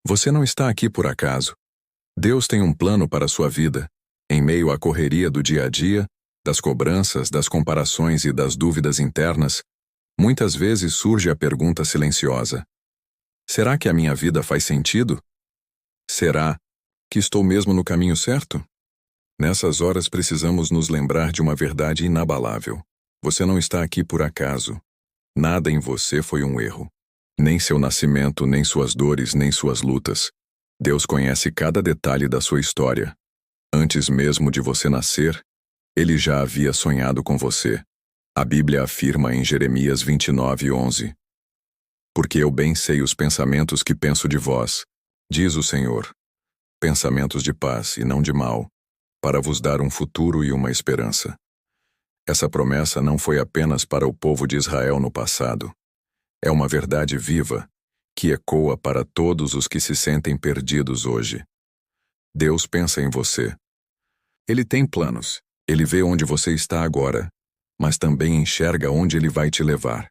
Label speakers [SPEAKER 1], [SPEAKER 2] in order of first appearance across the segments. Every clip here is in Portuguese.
[SPEAKER 1] Você não está aqui por acaso. Deus tem um plano para a sua vida, em meio à correria do dia a dia, das cobranças, das comparações e das dúvidas internas. Muitas vezes surge a pergunta silenciosa: será que a minha vida faz sentido? Será que estou mesmo no caminho certo? Nessas horas precisamos nos lembrar de uma verdade inabalável. Você não está aqui por acaso. Nada em você foi um erro. Nem seu nascimento, nem suas dores, nem suas lutas. Deus conhece cada detalhe da sua história. Antes mesmo de você nascer, Ele já havia sonhado com você. A Bíblia afirma em Jeremias 29:11. Porque eu bem sei os pensamentos que penso de vós, diz o Senhor. Pensamentos de paz e não de mal, para vos dar um futuro e uma esperança. Essa promessa não foi apenas para o povo de Israel no passado. É uma verdade viva, que ecoa para todos os que se sentem perdidos hoje. Deus pensa em você. Ele tem planos. Ele vê onde você está agora, mas também enxerga onde Ele vai te levar.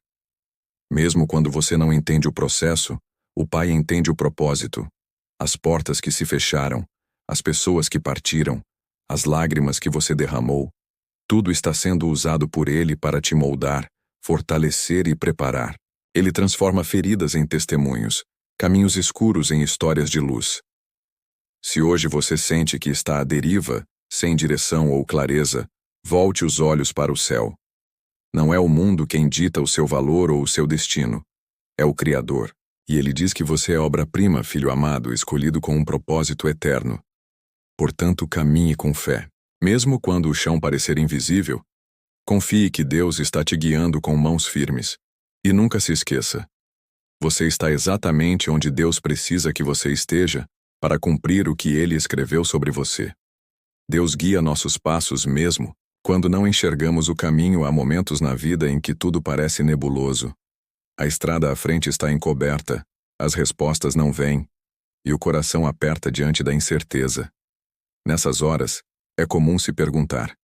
[SPEAKER 1] Mesmo quando você não entende o processo, o Pai entende o propósito. As portas que se fecharam, as pessoas que partiram, as lágrimas que você derramou, tudo está sendo usado por Ele para te moldar, fortalecer e preparar. Ele transforma feridas em testemunhos, caminhos escuros em histórias de luz. Se hoje você sente que está à deriva, sem direção ou clareza, volte os olhos para o céu. Não é o mundo quem dita o seu valor ou o seu destino. É o Criador. E Ele diz que você é obra-prima, filho amado, escolhido com um propósito eterno. Portanto, caminhe com fé. Mesmo quando o chão parecer invisível, confie que Deus está te guiando com mãos firmes. E nunca se esqueça. Você está exatamente onde Deus precisa que você esteja para cumprir o que Ele escreveu sobre você. Deus guia nossos passos mesmo quando não enxergamos o caminho. Há momentos na vida em que tudo parece nebuloso. A estrada à frente está encoberta, as respostas não vêm, e o coração aperta diante da incerteza. Nessas horas, é comum se perguntar: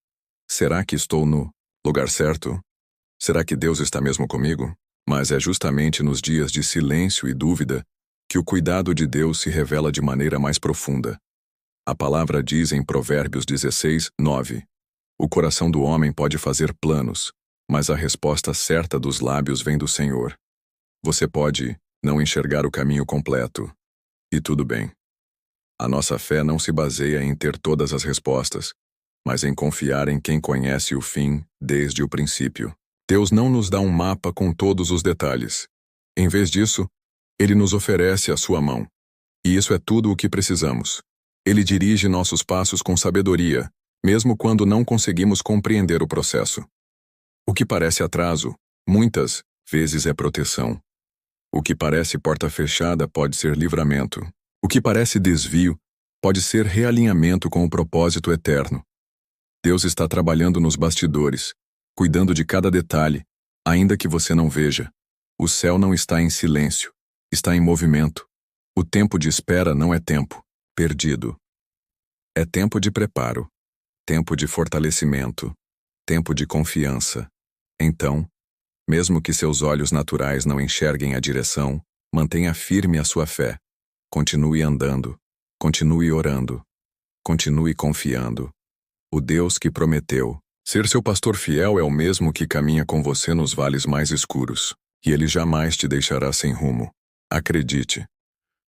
[SPEAKER 1] será que estou no lugar certo? Será que Deus está mesmo comigo? Mas é justamente nos dias de silêncio e dúvida que o cuidado de Deus se revela de maneira mais profunda. A palavra diz em Provérbios 16:9: o coração do homem pode fazer planos, mas a resposta certa dos lábios vem do Senhor. Você pode não enxergar o caminho completo, e tudo bem. A nossa fé não se baseia em ter todas as respostas, mas em confiar em quem conhece o fim desde o princípio. Deus não nos dá um mapa com todos os detalhes. Em vez disso, Ele nos oferece a sua mão. E isso é tudo o que precisamos. Ele dirige nossos passos com sabedoria, mesmo quando não conseguimos compreender o processo. O que parece atraso, muitas vezes é proteção. O que parece porta fechada pode ser livramento. O que parece desvio pode ser realinhamento com o propósito eterno. Deus está trabalhando nos bastidores, cuidando de cada detalhe, ainda que você não veja. O céu não está em silêncio, está em movimento. O tempo de espera não é tempo perdido. É tempo de preparo, tempo de fortalecimento, tempo de confiança. Então, mesmo que seus olhos naturais não enxerguem a direção, mantenha firme a sua fé. Continue andando, continue orando, continue confiando. O Deus que prometeu ser seu pastor fiel é o mesmo que caminha com você nos vales mais escuros, e Ele jamais te deixará sem rumo. Acredite.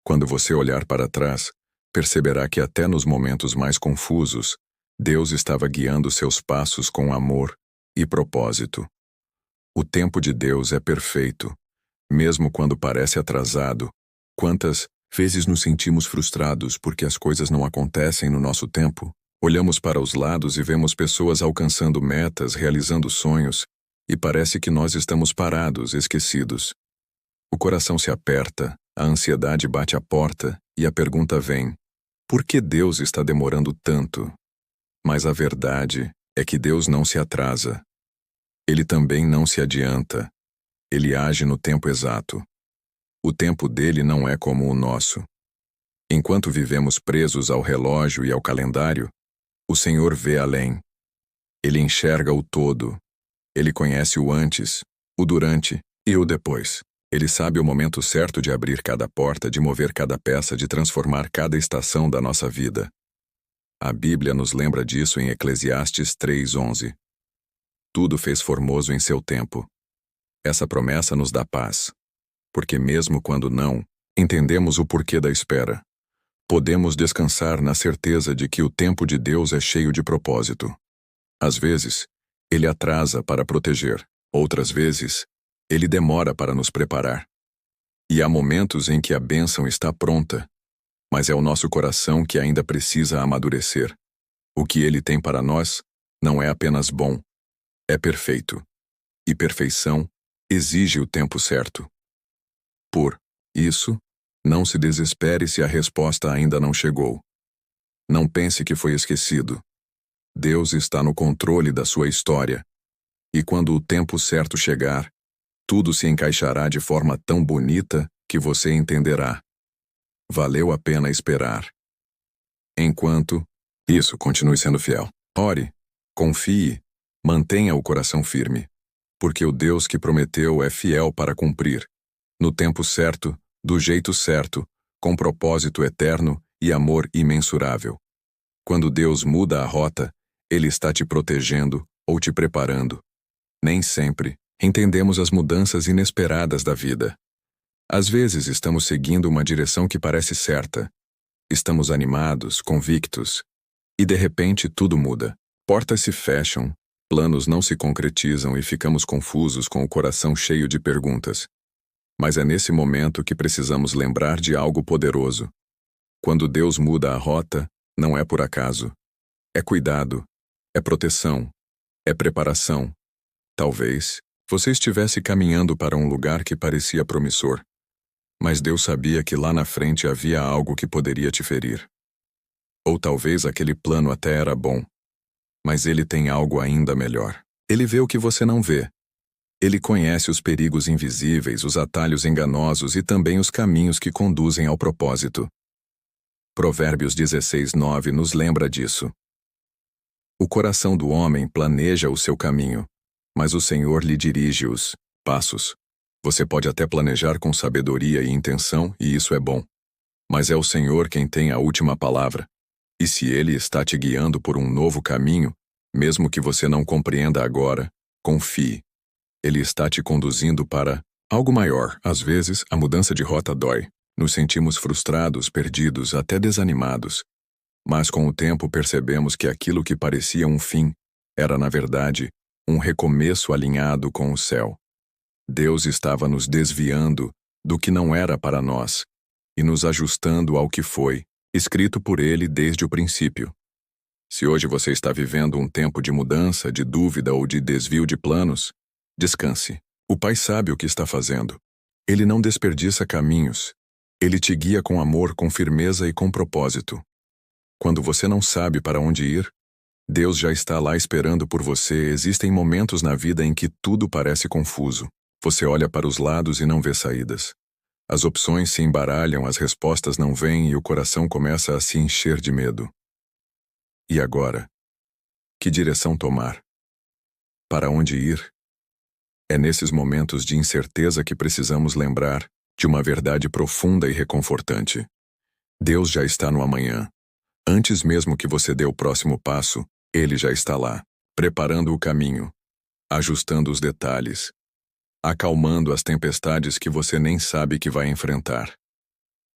[SPEAKER 1] Quando você olhar para trás, perceberá que até nos momentos mais confusos, Deus estava guiando seus passos com amor e propósito. O tempo de Deus é perfeito, mesmo quando parece atrasado. Quantas vezes nos sentimos frustrados porque as coisas não acontecem no nosso tempo? Olhamos para os lados e vemos pessoas alcançando metas, realizando sonhos, e parece que nós estamos parados, esquecidos. O coração se aperta, a ansiedade bate à porta, e a pergunta vem: por que Deus está demorando tanto? Mas a verdade é que Deus não se atrasa. Ele também não se adianta. Ele age no tempo exato. O tempo dele não é como o nosso. Enquanto vivemos presos ao relógio e ao calendário, o Senhor vê além. Ele enxerga o todo. Ele conhece o antes, o durante e o depois. Ele sabe o momento certo de abrir cada porta, de mover cada peça, de transformar cada estação da nossa vida. A Bíblia nos lembra disso em Eclesiastes 3:11. Tudo fez formoso em seu tempo. Essa promessa nos dá paz, porque mesmo quando não entendemos o porquê da espera, podemos descansar na certeza de que o tempo de Deus é cheio de propósito. Às vezes, Ele atrasa para proteger, outras vezes, Ele demora para nos preparar. E há momentos em que a bênção está pronta, mas é o nosso coração que ainda precisa amadurecer. O que Ele tem para nós não é apenas bom, é perfeito. E perfeição exige o tempo certo. Por isso, não se desespere se a resposta ainda não chegou. Não pense que foi esquecido. Deus está no controle da sua história. E quando o tempo certo chegar, tudo se encaixará de forma tão bonita que você entenderá. Valeu a pena esperar. Enquanto isso, continue sendo fiel. Ore, confie, mantenha o coração firme, porque o Deus que prometeu é fiel para cumprir, no tempo certo, do jeito certo, com propósito eterno e amor imensurável. Quando Deus muda a rota, Ele está te protegendo ou te preparando. Nem sempre entendemos as mudanças inesperadas da vida. Às vezes estamos seguindo uma direção que parece certa. Estamos animados, convictos. E de repente tudo muda. Portas se fecham, planos não se concretizam e ficamos confusos com o coração cheio de perguntas. Mas é nesse momento que precisamos lembrar de algo poderoso. Quando Deus muda a rota, não é por acaso. É cuidado, é proteção, é preparação. Talvez você estivesse caminhando para um lugar que parecia promissor, mas Deus sabia que lá na frente havia algo que poderia te ferir. Ou talvez aquele plano até era bom, mas Ele tem algo ainda melhor. Ele vê o que você não vê. Ele conhece os perigos invisíveis, os atalhos enganosos e também os caminhos que conduzem ao propósito. Provérbios 16:9 nos lembra disso. O coração do homem planeja o seu caminho, mas o Senhor lhe dirige os passos. Você pode até planejar com sabedoria e intenção, e isso é bom. Mas é o Senhor quem tem a última palavra. E se Ele está te guiando por um novo caminho, mesmo que você não compreenda agora, confie. Ele está te conduzindo para algo maior. Às vezes, a mudança de rota dói. Nos sentimos frustrados, perdidos, até desanimados. Mas com o tempo percebemos que aquilo que parecia um fim era, na verdade, um recomeço alinhado com o céu. Deus estava nos desviando do que não era para nós e nos ajustando ao que foi, escrito por Ele desde o princípio. Se hoje você está vivendo um tempo de mudança, de dúvida ou de desvio de planos, descanse. O Pai sabe o que está fazendo. Ele não desperdiça caminhos. Ele te guia com amor, com firmeza e com propósito. Quando você não sabe para onde ir, Deus já está lá esperando por você. Existem momentos na vida em que tudo parece confuso. Você olha para os lados e não vê saídas. As opções se embaralham, as respostas não vêm e o coração começa a se encher de medo. E agora? Que direção tomar? Para onde ir? É nesses momentos de incerteza que precisamos lembrar de uma verdade profunda e reconfortante. Deus já está no amanhã. Antes mesmo que você dê o próximo passo, Ele já está lá, preparando o caminho, ajustando os detalhes, acalmando as tempestades que você nem sabe que vai enfrentar.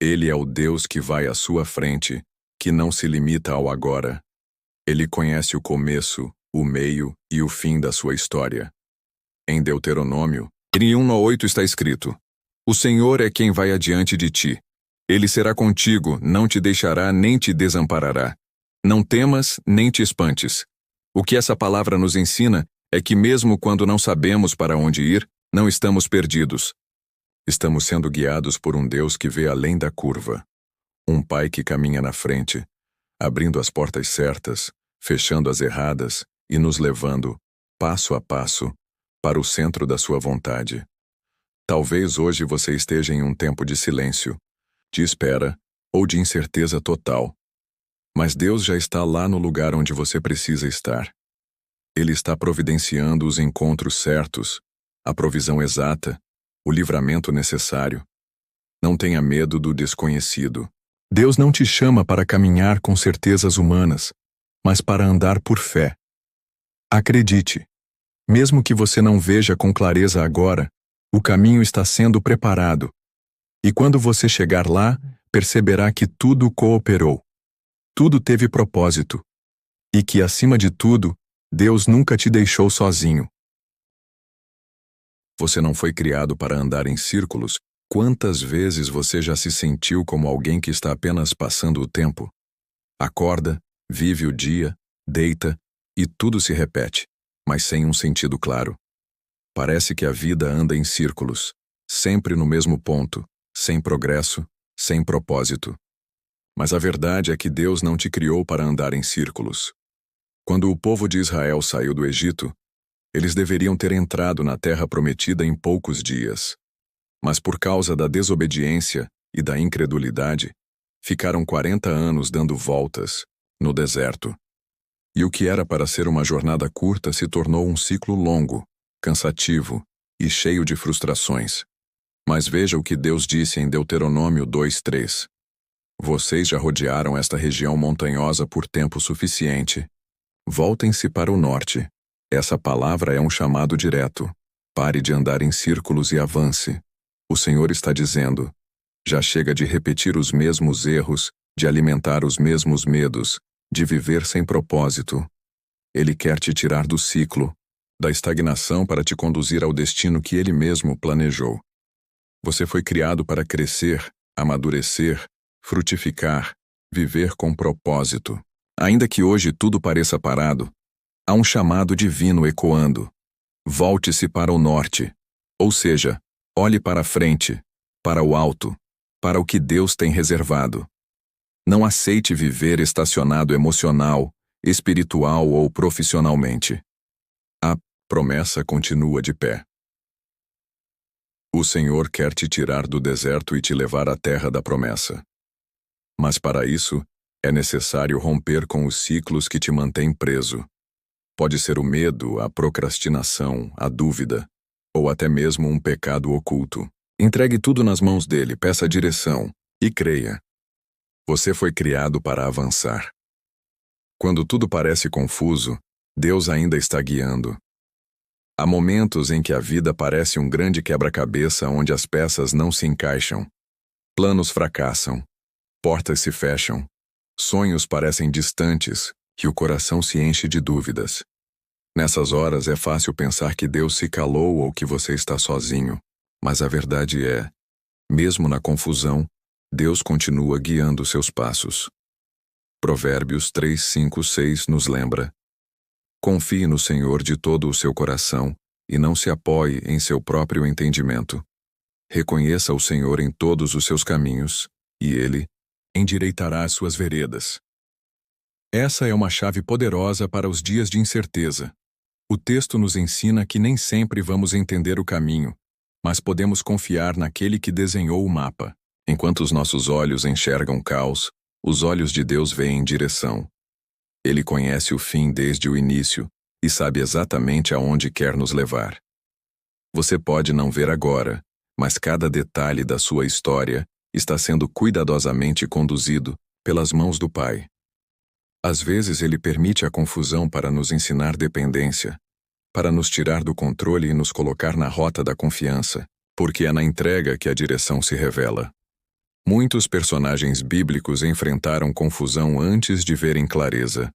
[SPEAKER 1] Ele é o Deus que vai à sua frente, que não se limita ao agora. Ele conhece o começo, o meio e o fim da sua história. Em Deuteronômio 31:8 está escrito: O Senhor é quem vai adiante de ti. Ele será contigo, não te deixará nem te desamparará. Não temas, nem te espantes. O que essa palavra nos ensina é que mesmo quando não sabemos para onde ir, não estamos perdidos. Estamos sendo guiados por um Deus que vê além da curva. Um Pai que caminha na frente, abrindo as portas certas, fechando as erradas e nos levando, passo a passo, para o centro da sua vontade. Talvez hoje você esteja em um tempo de silêncio, de espera ou de incerteza total. Mas Deus já está lá no lugar onde você precisa estar. Ele está providenciando os encontros certos, a provisão exata o livramento necessário. Não tenha medo do desconhecido. Deus não te chama para caminhar com certezas humanas, mas para andar por fé. Acredite, mesmo que você não veja com clareza agora, o caminho está sendo preparado. E quando você chegar lá, perceberá que tudo cooperou. Tudo teve propósito. E que, acima de tudo, Deus nunca te deixou sozinho. Você não foi criado para andar em círculos. Quantas vezes você já se sentiu como alguém que está apenas passando o tempo? Acorda, vive o dia, deita, e tudo se repete, mas sem um sentido claro. Parece que a vida anda em círculos, sempre no mesmo ponto, sem progresso, sem propósito. Mas a verdade é que Deus não te criou para andar em círculos. Quando o povo de Israel saiu do Egito, eles deveriam ter entrado na terra prometida em poucos dias. Mas por causa da desobediência e da incredulidade, ficaram 40 anos dando voltas, no deserto. E o que era para ser uma jornada curta se tornou um ciclo longo, cansativo e cheio de frustrações. Mas veja o que Deus disse em Deuteronômio 2:3. Vocês já rodearam esta região montanhosa por tempo suficiente. Voltem-se para o norte. Essa palavra é um chamado direto. Pare de andar em círculos e avance. O Senhor está dizendo: já chega de repetir os mesmos erros, de alimentar os mesmos medos, de viver sem propósito. Ele quer te tirar do ciclo, da estagnação para te conduzir ao destino que Ele mesmo planejou. Você foi criado para crescer, amadurecer, frutificar, viver com propósito. Ainda que hoje tudo pareça parado, há um chamado divino ecoando. Volte-se para o norte, ou seja, olhe para a frente, para o alto, para o que Deus tem reservado. Não aceite viver estacionado emocional, espiritual ou profissionalmente. A promessa continua de pé. O Senhor quer te tirar do deserto e te levar à terra da promessa. Mas para isso, é necessário romper com os ciclos que te mantêm preso. Pode ser o medo, a procrastinação, a dúvida, ou até mesmo um pecado oculto. Entregue tudo nas mãos dele, peça direção e creia. Você foi criado para avançar. Quando tudo parece confuso, Deus ainda está guiando. Há momentos em que a vida parece um grande quebra-cabeça onde as peças não se encaixam. Planos fracassam, portas se fecham, sonhos parecem distantes e o coração se enche de dúvidas. Nessas horas é fácil pensar que Deus se calou ou que você está sozinho, mas a verdade é, mesmo na confusão, Deus continua guiando seus passos. Provérbios 3, 5, 6 nos lembra: confie no Senhor de todo o seu coração e não se apoie em seu próprio entendimento. Reconheça o Senhor em todos os seus caminhos, e Ele endireitará as suas veredas. Essa é uma chave poderosa para os dias de incerteza. O texto nos ensina que nem sempre vamos entender o caminho, mas podemos confiar naquele que desenhou o mapa. Enquanto os nossos olhos enxergam caos, os olhos de Deus veem direção. Ele conhece o fim desde o início e sabe exatamente aonde quer nos levar. Você pode não ver agora, mas cada detalhe da sua história está sendo cuidadosamente conduzido pelas mãos do Pai. Às vezes Ele permite a confusão para nos ensinar dependência, para nos tirar do controle e nos colocar na rota da confiança, porque é na entrega que a direção se revela. Muitos personagens bíblicos enfrentaram confusão antes de verem clareza.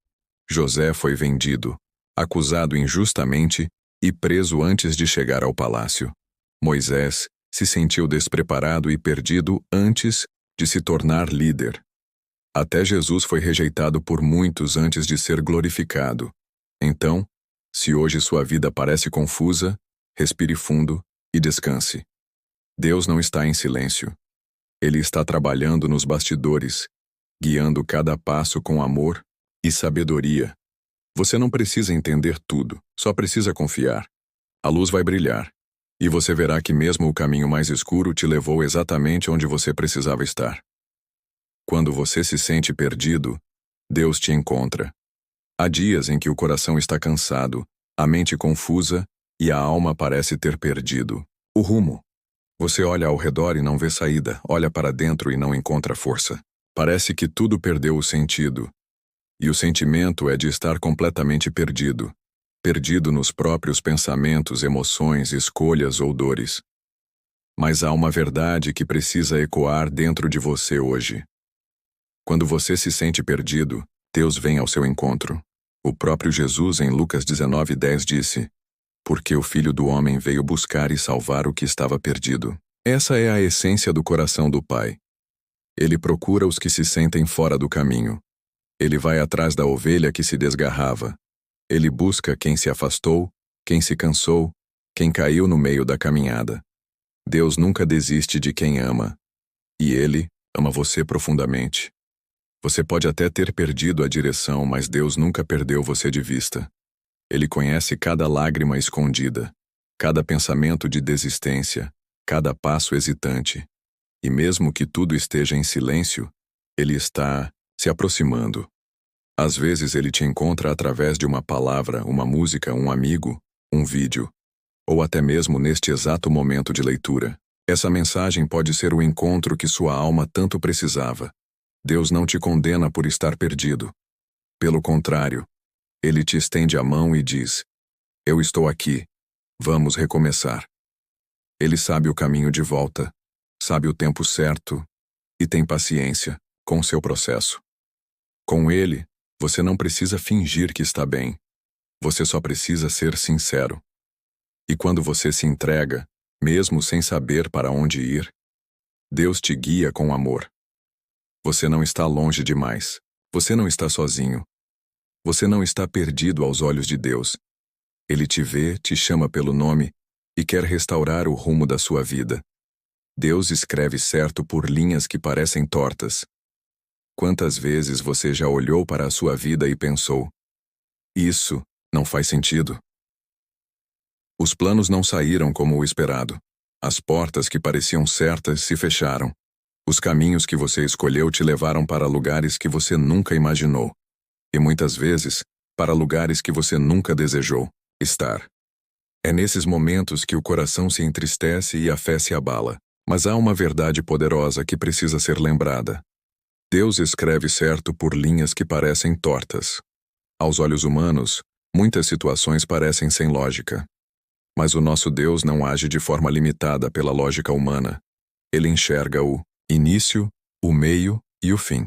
[SPEAKER 1] José foi vendido, acusado injustamente e preso antes de chegar ao palácio. Moisés se sentiu despreparado e perdido antes de se tornar líder. Até Jesus foi rejeitado por muitos antes de ser glorificado. Então, se hoje sua vida parece confusa, respire fundo e descanse. Deus não está em silêncio. Ele está trabalhando nos bastidores, guiando cada passo com amor e sabedoria. Você não precisa entender tudo, só precisa confiar. A luz vai brilhar, e você verá que mesmo o caminho mais escuro te levou exatamente onde você precisava estar. Quando você se sente perdido, Deus te encontra. Há dias em que o coração está cansado, a mente confusa e a alma parece ter perdido o rumo. Você olha ao redor e não vê saída, olha para dentro e não encontra força. Parece que tudo perdeu o sentido. E o sentimento é de estar completamente perdido. Perdido nos próprios pensamentos, emoções, escolhas ou dores. Mas há uma verdade que precisa ecoar dentro de você hoje. Quando você se sente perdido, Deus vem ao seu encontro. O próprio Jesus, em Lucas 19:10, disse: porque o Filho do Homem veio buscar e salvar o que estava perdido. Essa é a essência do coração do Pai. Ele procura os que se sentem fora do caminho. Ele vai atrás da ovelha que se desgarrava. Ele busca quem se afastou, quem se cansou, quem caiu no meio da caminhada. Deus nunca desiste de quem ama. E Ele ama você profundamente. Você pode até ter perdido a direção, mas Deus nunca perdeu você de vista. Ele conhece cada lágrima escondida, cada pensamento de desistência, cada passo hesitante. E mesmo que tudo esteja em silêncio, Ele está se aproximando. Às vezes Ele te encontra através de uma palavra, uma música, um amigo, um vídeo, ou até mesmo neste exato momento de leitura. Essa mensagem pode ser o encontro que sua alma tanto precisava. Deus não te condena por estar perdido. Pelo contrário, Ele te estende a mão e diz: eu estou aqui, vamos recomeçar. Ele sabe o caminho de volta, sabe o tempo certo e tem paciência com o seu processo. Com Ele, você não precisa fingir que está bem. Você só precisa ser sincero. E quando você se entrega, mesmo sem saber para onde ir, Deus te guia com amor. Você não está longe demais. Você não está sozinho. Você não está perdido aos olhos de Deus. Ele te vê, te chama pelo nome e quer restaurar o rumo da sua vida. Deus escreve certo por linhas que parecem tortas. Quantas vezes você já olhou para a sua vida e pensou: isso não faz sentido? Os planos não saíram como o esperado. As portas que pareciam certas se fecharam. Os caminhos que você escolheu te levaram para lugares que você nunca imaginou. E muitas vezes, para lugares que você nunca desejou estar. É nesses momentos que o coração se entristece e a fé se abala. Mas há uma verdade poderosa que precisa ser lembrada. Deus escreve certo por linhas que parecem tortas. Aos olhos humanos, muitas situações parecem sem lógica. Mas o nosso Deus não age de forma limitada pela lógica humana. Ele enxerga o início, o meio e o fim.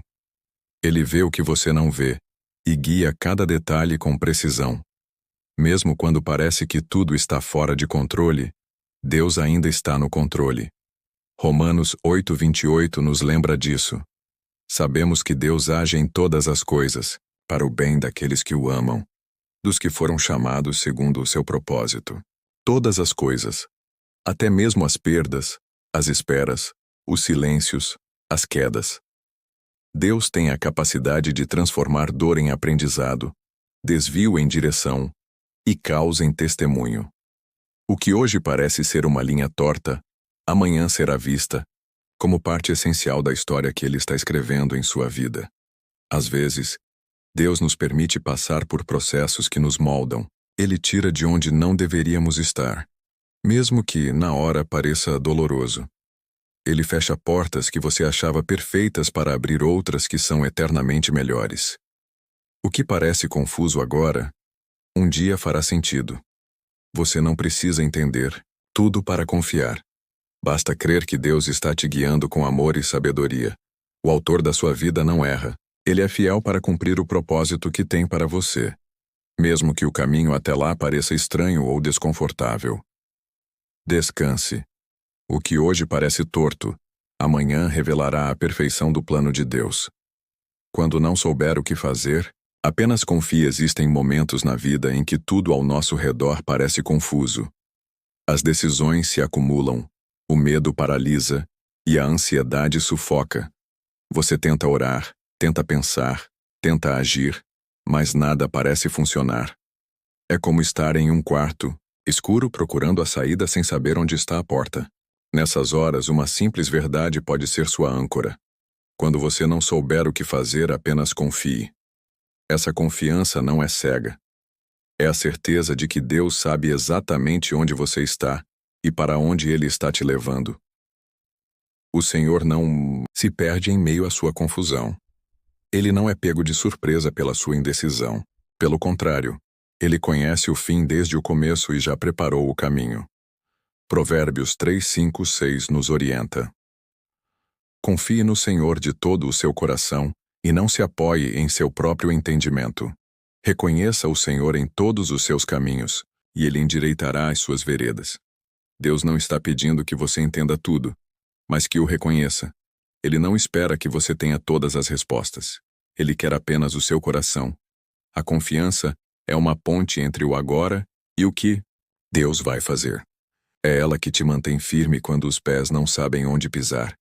[SPEAKER 1] Ele vê o que você não vê e guia cada detalhe com precisão. Mesmo quando parece que tudo está fora de controle, Deus ainda está no controle. Romanos 8:28 nos lembra disso. Sabemos que Deus age em todas as coisas, para o bem daqueles que o amam, dos que foram chamados segundo o seu propósito. Todas as coisas, até mesmo as perdas, as esperas, os silêncios, as quedas. Deus tem a capacidade de transformar dor em aprendizado, desvio em direção e caos em testemunho. O que hoje parece ser uma linha torta, amanhã será vista como parte essencial da história que Ele está escrevendo em sua vida. Às vezes, Deus nos permite passar por processos que nos moldam. Ele tira de onde não deveríamos estar, mesmo que, na hora, pareça doloroso. Ele fecha portas que você achava perfeitas para abrir outras que são eternamente melhores. O que parece confuso agora, um dia fará sentido. Você não precisa entender tudo para confiar. Basta crer que Deus está te guiando com amor e sabedoria. O autor da sua vida não erra. Ele é fiel para cumprir o propósito que tem para você, mesmo que o caminho até lá pareça estranho ou desconfortável. Descanse. O que hoje parece torto, amanhã revelará a perfeição do plano de Deus. Quando não souber o que fazer, apenas confie. Existem momentos na vida em que tudo ao nosso redor parece confuso. As decisões se acumulam, o medo paralisa e a ansiedade sufoca. Você tenta orar, tenta pensar, tenta agir, mas nada parece funcionar. É como estar em um quarto, escuro, procurando a saída sem saber onde está a porta. Nessas horas, uma simples verdade pode ser sua âncora. Quando você não souber o que fazer, apenas confie. Essa confiança não é cega. É a certeza de que Deus sabe exatamente onde você está e para onde Ele está te levando. O Senhor não se perde em meio à sua confusão. Ele não é pego de surpresa pela sua indecisão. Pelo contrário, Ele conhece o fim desde o começo e já preparou o caminho. Provérbios 3, 5, 6 nos orienta. Confie no Senhor de todo o seu coração e não se apoie em seu próprio entendimento. Reconheça o Senhor em todos os seus caminhos, e Ele endireitará as suas veredas. Deus não está pedindo que você entenda tudo, mas que o reconheça. Ele não espera que você tenha todas as respostas. Ele quer apenas o seu coração. A confiança é uma ponte entre o agora e o que Deus vai fazer. É ela que te mantém firme quando os pés não sabem onde pisar.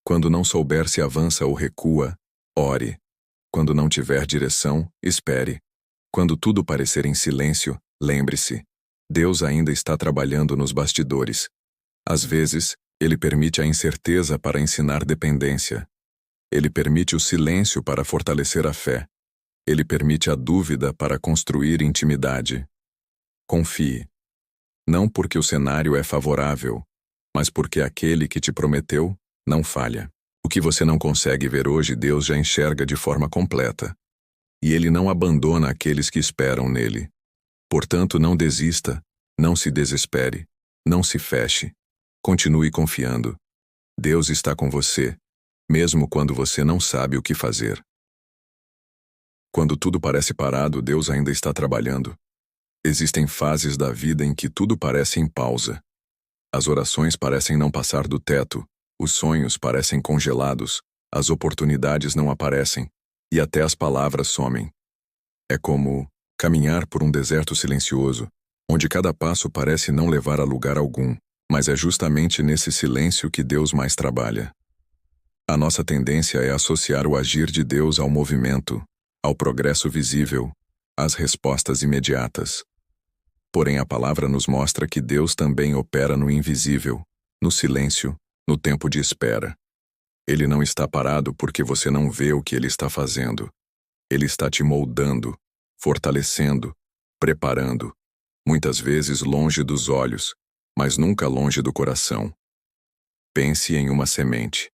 [SPEAKER 1] Quando não souber se avança ou recua, ore. Quando não tiver direção, espere. Quando tudo parecer em silêncio, lembre-se. Deus ainda está trabalhando nos bastidores. Às vezes, Ele permite a incerteza para ensinar dependência. Ele permite o silêncio para fortalecer a fé. Ele permite a dúvida para construir intimidade. Confie. Não porque o cenário é favorável, mas porque aquele que te prometeu não falha. O que você não consegue ver hoje, Deus já enxerga de forma completa. E Ele não abandona aqueles que esperam nele. Portanto, não desista, não se desespere, não se feche. Continue confiando. Deus está com você, mesmo quando você não sabe o que fazer. Quando tudo parece parado, Deus ainda está trabalhando. Existem fases da vida em que tudo parece em pausa. As orações parecem não passar do teto, os sonhos parecem congelados, as oportunidades não aparecem, e até as palavras somem. É como caminhar por um deserto silencioso, onde cada passo parece não levar a lugar algum, mas é justamente nesse silêncio que Deus mais trabalha. A nossa tendência é associar o agir de Deus ao movimento, ao progresso visível, às respostas imediatas. Porém, a palavra nos mostra que Deus também opera no invisível, no silêncio, no tempo de espera. Ele não está parado porque você não vê o que Ele está fazendo. Ele está te moldando, fortalecendo, preparando, muitas vezes longe dos olhos, mas nunca longe do coração. Pense em uma semente.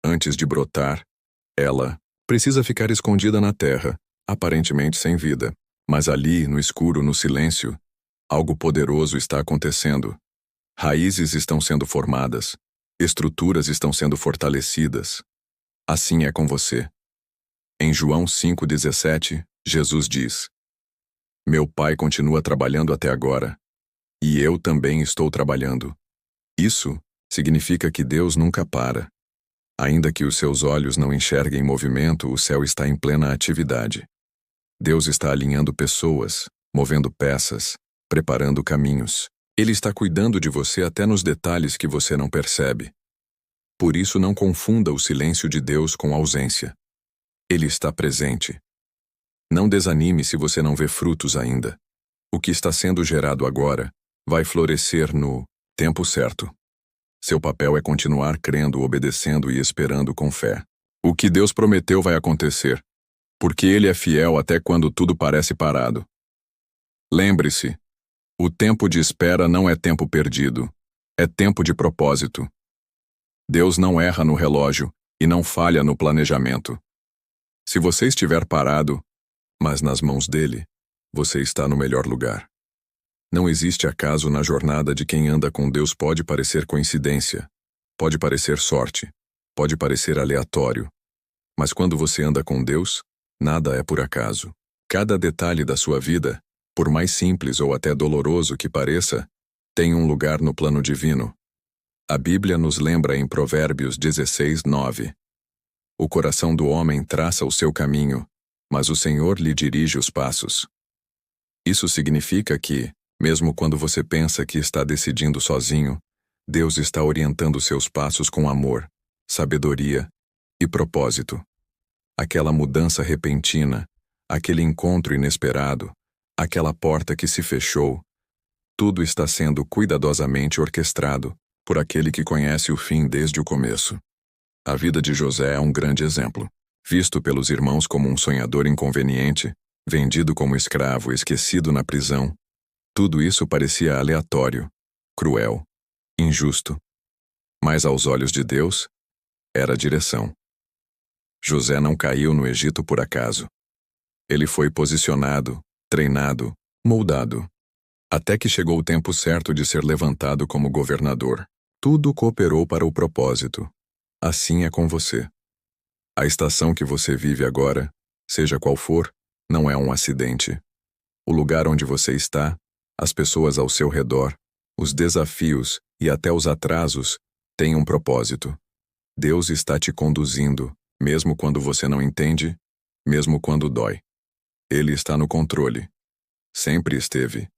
[SPEAKER 1] Antes de brotar, ela precisa ficar escondida na terra, aparentemente sem vida. Mas ali, no escuro, no silêncio, algo poderoso está acontecendo. Raízes estão sendo formadas, estruturas estão sendo fortalecidas. Assim é com você. Em João 5,17, Jesus diz: Meu Pai continua trabalhando até agora, e eu também estou trabalhando. Isso significa que Deus nunca para. Ainda que os seus olhos não enxerguem movimento, o céu está em plena atividade. Deus está alinhando pessoas, movendo peças, preparando caminhos. Ele está cuidando de você até nos detalhes que você não percebe. Por isso, não confunda o silêncio de Deus com ausência. Ele está presente. Não desanime se você não vê frutos ainda. O que está sendo gerado agora vai florescer no tempo certo. Seu papel é continuar crendo, obedecendo e esperando com fé. O que Deus prometeu vai acontecer, porque Ele é fiel até quando tudo parece parado. Lembre-se, o tempo de espera não é tempo perdido, é tempo de propósito. Deus não erra no relógio e não falha no planejamento. Se você estiver parado, mas nas mãos dele, você está no melhor lugar. Não existe acaso na jornada de quem anda com Deus. Pode parecer coincidência, pode parecer sorte, pode parecer aleatório. Mas quando você anda com Deus, nada é por acaso. Cada detalhe da sua vida, por mais simples ou até doloroso que pareça, tem um lugar no plano divino. A Bíblia nos lembra em Provérbios 16, 9. O coração do homem traça o seu caminho, mas o Senhor lhe dirige os passos. Isso significa que, mesmo quando você pensa que está decidindo sozinho, Deus está orientando seus passos com amor, sabedoria e propósito. Aquela mudança repentina, aquele encontro inesperado, aquela porta que se fechou, tudo está sendo cuidadosamente orquestrado por aquele que conhece o fim desde o começo. A vida de José é um grande exemplo. Visto pelos irmãos como um sonhador inconveniente, vendido como escravo, esquecido na prisão, tudo isso parecia aleatório, cruel, injusto. Mas aos olhos de Deus, era direção. José não caiu no Egito por acaso. Ele foi posicionado, treinado, moldado. Até que chegou o tempo certo de ser levantado como governador. Tudo cooperou para o propósito. Assim é com você. A estação que você vive agora, seja qual for, não é um acidente. O lugar onde você está, as pessoas ao seu redor, os desafios e até os atrasos têm um propósito. Deus está te conduzindo, mesmo quando você não entende, mesmo quando dói. Ele está no controle. Sempre esteve.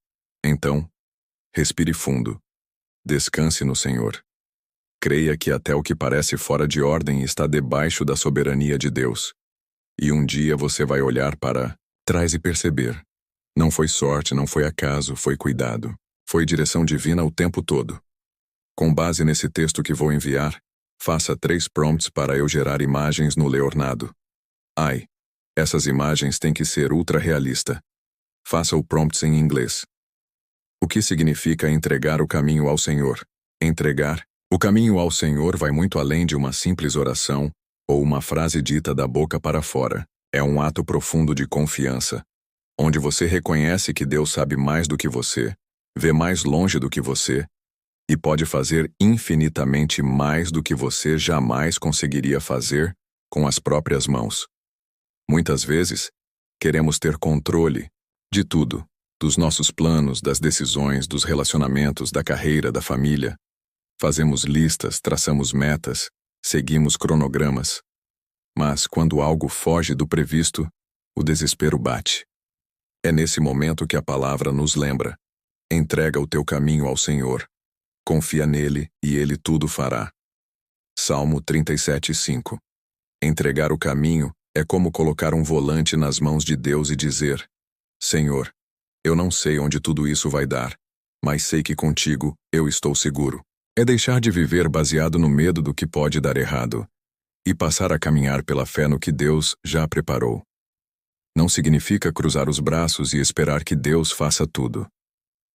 [SPEAKER 1] Então, respire fundo. Descanse no Senhor. Creia que até o que parece fora de ordem está debaixo da soberania de Deus. E um dia você vai olhar para trás e perceber. Não foi sorte, não foi acaso, foi cuidado. Foi direção divina o tempo todo. Com base nesse texto que vou enviar, faça 3 prompts para eu gerar imagens no Leonardo. Ai, essas imagens têm que ser ultra realista. Faça o prompts em inglês. O que significa entregar o caminho ao Senhor? Entregar o caminho ao Senhor vai muito além de uma simples oração ou uma frase dita da boca para fora. É um ato profundo de confiança, onde você reconhece que Deus sabe mais do que você, vê mais longe do que você e pode fazer infinitamente mais do que você jamais conseguiria fazer com as próprias mãos. Muitas vezes, queremos ter controle de tudo, dos nossos planos, das decisões, dos relacionamentos, da carreira, da família. Fazemos listas, traçamos metas, seguimos cronogramas. Mas quando algo foge do previsto, o desespero bate. É nesse momento que a palavra nos lembra: entrega o teu caminho ao Senhor. Confia nele e ele tudo fará. Salmo 37:5. Entregar o caminho é como colocar um volante nas mãos de Deus e dizer: Senhor, eu não sei onde tudo isso vai dar, mas sei que contigo eu estou seguro. É deixar de viver baseado no medo do que pode dar errado e passar a caminhar pela fé no que Deus já preparou. Não significa cruzar os braços e esperar que Deus faça tudo.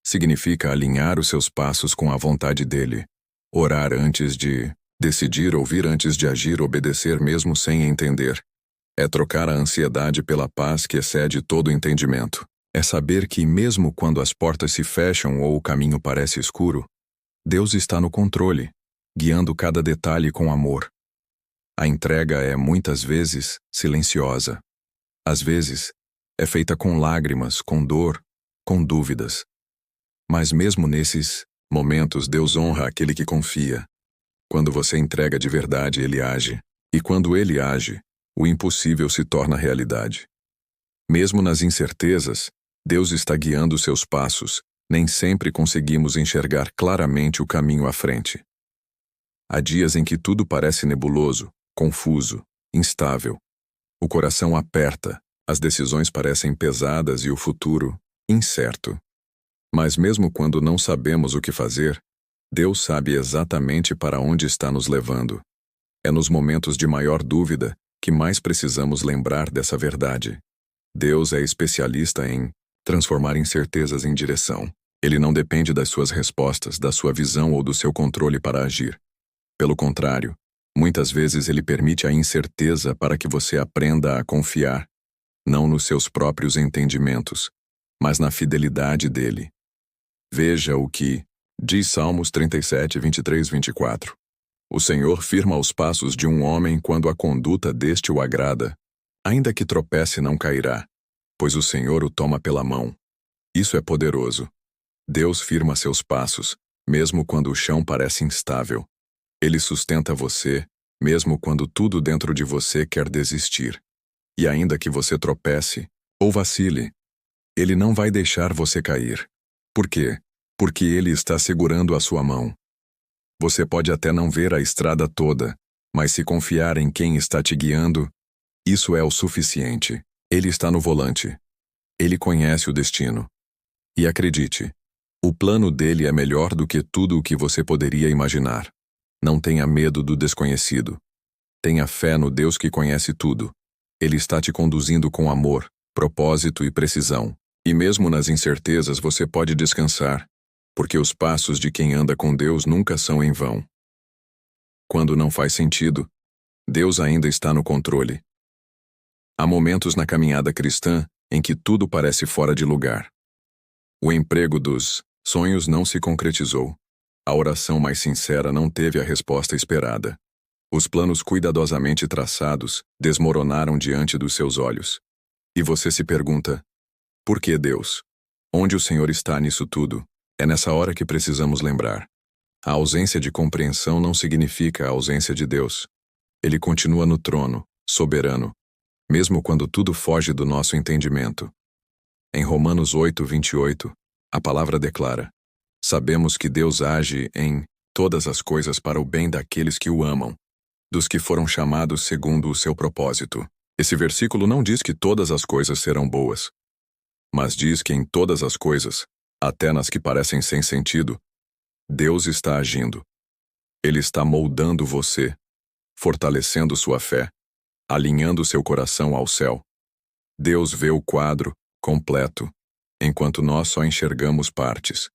[SPEAKER 1] Significa alinhar os seus passos com a vontade dele, orar antes de decidir, ouvir antes de agir, obedecer mesmo sem entender. É trocar a ansiedade pela paz que excede todo entendimento. É saber que mesmo quando as portas se fecham ou o caminho parece escuro, Deus está no controle, guiando cada detalhe com amor. A entrega é, muitas vezes, silenciosa. Às vezes, é feita com lágrimas, com dor, com dúvidas. Mas mesmo nesses momentos, Deus honra aquele que confia. Quando você entrega de verdade, ele age. E quando ele age, o impossível se torna realidade. Mesmo nas incertezas, Deus está guiando seus passos. Nem sempre conseguimos enxergar claramente o caminho à frente. Há dias em que tudo parece nebuloso, confuso, instável. O coração aperta, as decisões parecem pesadas e o futuro, incerto. Mas mesmo quando não sabemos o que fazer, Deus sabe exatamente para onde está nos levando. É nos momentos de maior dúvida que mais precisamos lembrar dessa verdade. Deus é especialista em transformar incertezas em direção. Ele não depende das suas respostas, da sua visão ou do seu controle para agir. Pelo contrário, muitas vezes ele permite a incerteza para que você aprenda a confiar, não nos seus próprios entendimentos, mas na fidelidade dele. Veja o que diz Salmos 37, 23, 24. O Senhor firma os passos de um homem quando a conduta deste o agrada. Ainda que tropece, não cairá, pois o Senhor o toma pela mão. Isso é poderoso. Deus firma seus passos, mesmo quando o chão parece instável. Ele sustenta você, mesmo quando tudo dentro de você quer desistir. E ainda que você tropece ou vacile, ele não vai deixar você cair. Por quê? Porque ele está segurando a sua mão. Você pode até não ver a estrada toda, mas se confiar em quem está te guiando, isso é o suficiente. Ele está no volante. Ele conhece o destino. E acredite, o plano dele é melhor do que tudo o que você poderia imaginar. Não tenha medo do desconhecido. Tenha fé no Deus que conhece tudo. Ele está te conduzindo com amor, propósito e precisão. E mesmo nas incertezas você pode descansar. porque os passos de quem anda com Deus nunca são em vão. Quando não faz sentido, Deus ainda está no controle. Há momentos na caminhada cristã em que tudo parece fora de lugar. O emprego dos sonhos não se concretizou. A oração mais sincera não teve a resposta esperada. Os planos cuidadosamente traçados desmoronaram diante dos seus olhos. E você se pergunta: por que Deus? Onde o Senhor está nisso tudo? É nessa hora que precisamos lembrar. A ausência de compreensão não significa a ausência de Deus. Ele continua no trono, soberano, mesmo quando tudo foge do nosso entendimento. Em Romanos 8:28, a palavra declara: sabemos que Deus age em todas as coisas para o bem daqueles que o amam, dos que foram chamados segundo o seu propósito. Esse versículo não diz que todas as coisas serão boas, mas diz que em todas as coisas, até nas que parecem sem sentido, Deus está agindo. Ele está moldando você, fortalecendo sua fé, alinhando seu coração ao céu. Deus vê o quadro completo, enquanto nós só enxergamos partes.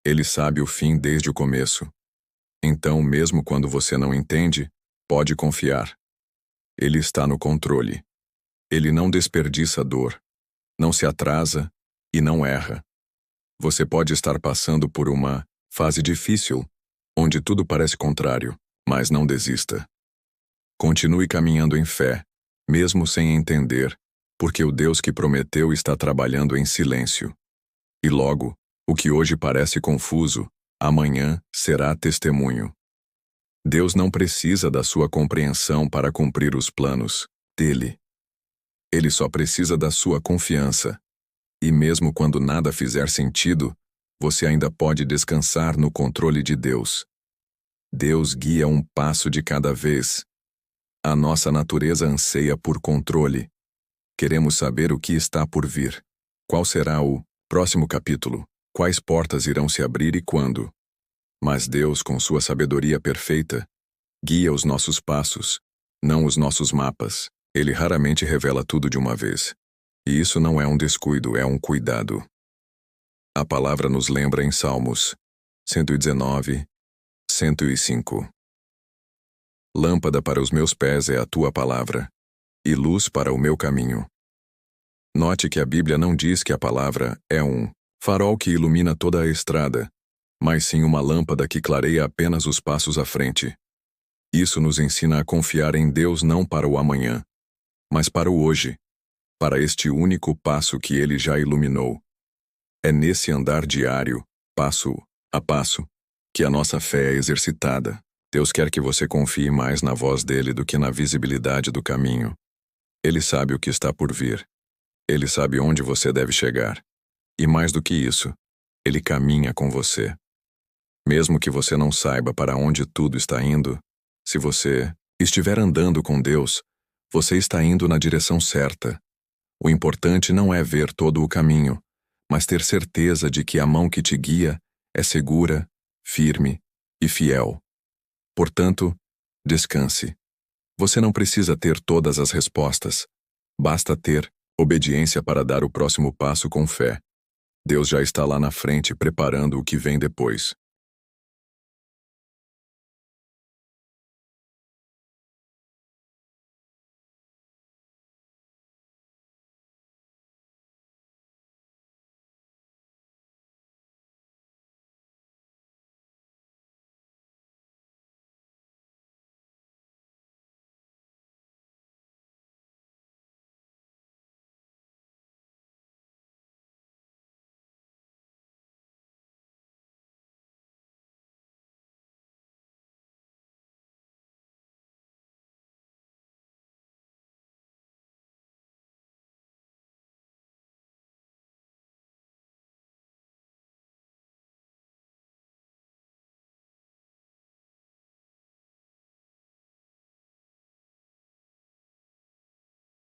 [SPEAKER 1] Ele sabe o fim desde o começo. Então, mesmo quando você não entende, pode confiar. Ele está no controle. Ele não desperdiça dor, não se atrasa e não erra. Você pode estar passando por uma fase difícil, onde tudo parece contrário, mas não desista. Continue caminhando em fé, mesmo sem entender, porque o Deus que prometeu está trabalhando em silêncio. E logo, o que hoje parece confuso, amanhã será testemunho. Deus não precisa da sua compreensão para cumprir os planos dele. Ele só precisa da sua confiança. E mesmo quando nada fizer sentido, você ainda pode descansar no controle de Deus. Deus guia um passo de cada vez. A nossa natureza anseia por controle. Queremos saber o que está por vir. Qual será o próximo capítulo? Quais portas irão se abrir e quando? Mas Deus, com sua sabedoria perfeita, guia os nossos passos, não os nossos mapas. Ele raramente revela tudo de uma vez. E isso não é um descuido, é um cuidado. A palavra nos lembra em Salmos 119, 105. Lâmpada para os meus pés é a tua palavra, e luz para o meu caminho. Note que a Bíblia não diz que a palavra é um farol que ilumina toda a estrada, mas sim uma lâmpada que clareia apenas os passos à frente. Isso nos ensina a confiar em Deus não para o amanhã, mas para o hoje, para este único passo que Ele já iluminou. É nesse andar diário, passo a passo, que a nossa fé é exercitada. Deus quer que você confie mais na voz dele do que na visibilidade do caminho. Ele sabe o que está por vir. Ele sabe onde você deve chegar. E mais do que isso, ele caminha com você. Mesmo que você não saiba para onde tudo está indo, se você estiver andando com Deus, você está indo na direção certa. O importante não é ver todo o caminho, mas ter certeza de que a mão que te guia é segura, firme e fiel. Portanto, descanse. Você não precisa ter todas as respostas. Basta ter obediência para dar o próximo passo com fé. Deus já está lá na frente preparando o que vem depois.